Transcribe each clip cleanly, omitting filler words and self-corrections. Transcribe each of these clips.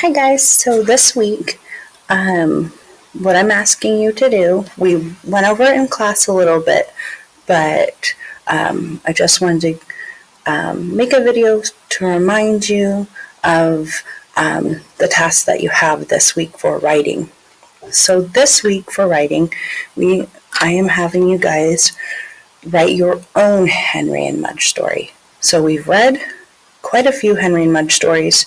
Hi guys, so this week, what I'm asking you to do, we went over it in class a little bit, but I just wanted to make a video to remind you of the tasks that you have this week for writing. So this week for writing, I am having you guys write your own Henry and Mudge story. So we've read quite a few Henry and Mudge stories,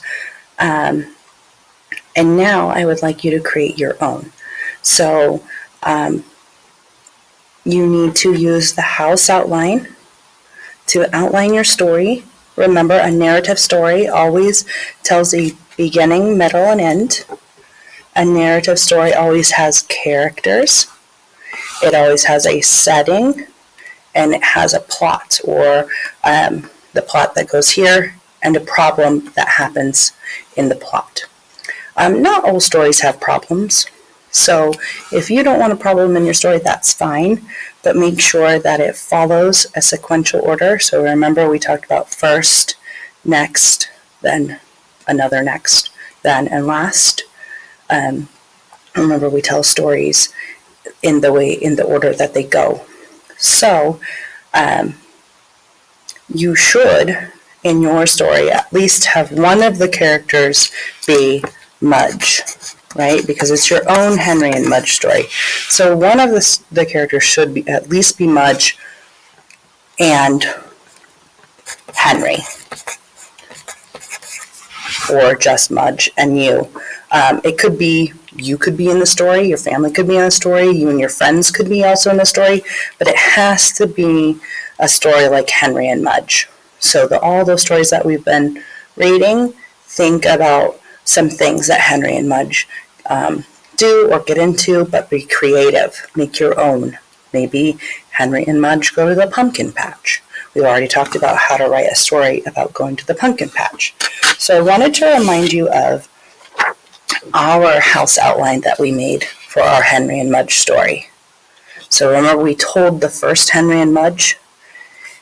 and now I would like you to create your own. So you need to use the house outline to outline your story. Remember, a narrative story always tells a beginning, middle, and end. A narrative story always has characters. It always has a setting, and it has a plot, or the plot that goes here, and a problem that happens in the plot. Not all stories have problems, so if you don't want a problem in your story, that's fine, but make sure that it follows a sequential order. So remember, we talked about first, next, then another next, then and last. Remember, we tell stories in the order that they go. So you should, in your story, at least have one of the characters be Mudge, right? Because it's your own Henry and Mudge story. So one of the characters should at least be Mudge and Henry, or just Mudge and you. It could be, you could be in the story, your family could be in the story, you and your friends could be also in the story, but it has to be a story like Henry and Mudge. So all those stories that we've been reading, think about some things that Henry and Mudge do or get into, but be creative. Make your own. Maybe Henry and Mudge go to the pumpkin patch. We've already talked about how to write a story about going to the pumpkin patch. So I wanted to remind you of our house outline that we made for our Henry and Mudge story. So remember, we told the first Henry and Mudge,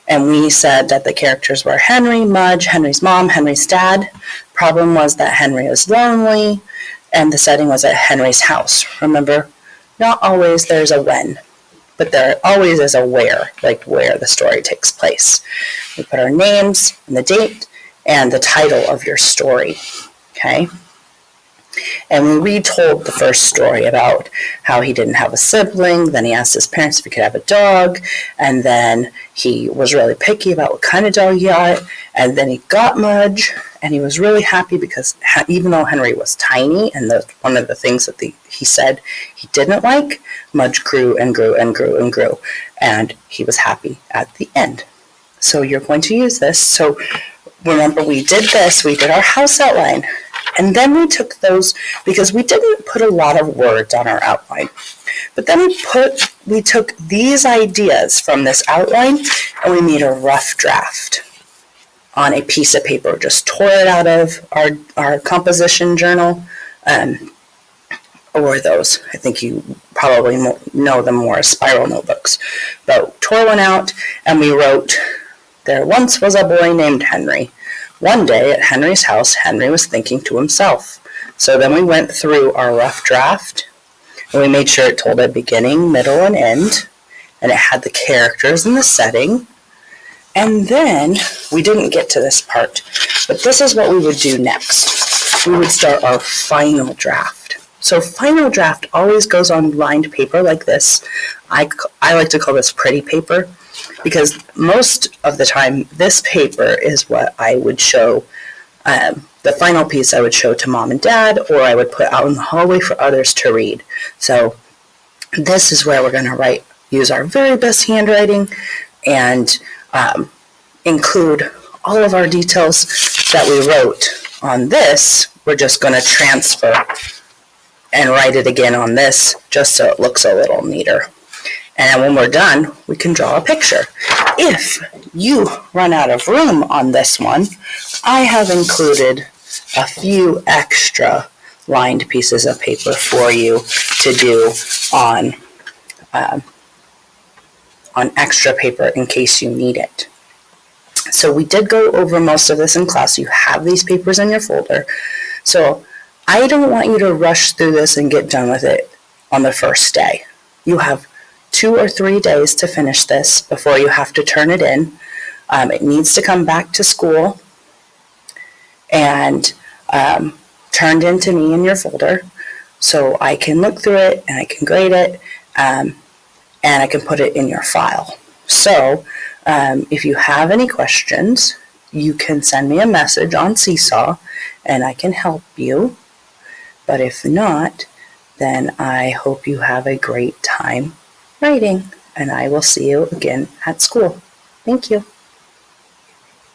and we said that the characters were Henry, Mudge, Henry's mom, Henry's dad. Problem was that Henry was lonely, and the setting was at Henry's house. Remember, not always there's a when, but there always is a where, like where the story takes place. We put our names and the date and the title of your story, okay? And we retold the first story about how he didn't have a sibling, then he asked his parents if he could have a dog, and then he was really picky about what kind of dog he got, and then he got Mudge, and he was really happy because even though Henry was tiny, and one of the things that he said he didn't like, Mudge grew and grew and grew and grew, and he was happy at the end. So you're going to use this. So remember, we did our house outline. And then we took those, because we didn't put a lot of words on our outline, but then we took these ideas from this outline and we made a rough draft on a piece of paper. Just tore it out of our composition journal, or those, I think you probably know them more as spiral notebooks, but tore one out and we wrote, "There once was a boy named Henry. One day at Henry's house, Henry was thinking to himself." So then we went through our rough draft, and we made sure it told a beginning, middle, and end, and it had the characters and the setting. And then we didn't get to this part, but this is what we would do next. We would start our final draft. So final draft always goes on lined paper like this. I like to call this pretty paper, because most of the time this paper is what I would show, the final piece I would show to mom and dad, or I would put out in the hallway for others to read. So this is where we're going to use our very best handwriting and include all of our details that we wrote on this. We're just going to transfer and write it again on this, just so it looks a little neater. And when we're done, we can draw a picture. If you run out of room on this one, I have included a few extra lined pieces of paper for you to do on extra paper in case you need it. So we did go over most of this in class. You have these papers in your folder. So I don't want you to rush through this and get done with it on the first day. You have 2 or 3 days to finish this before you have to turn it in. It needs to come back to school and turned in to me in your folder so I can look through it and I can grade it, and I can put it in your file. So if you have any questions, you can send me a message on Seesaw and I can help you. But if not, then I hope you have a great time writing, and I will see you again at school. Thank you.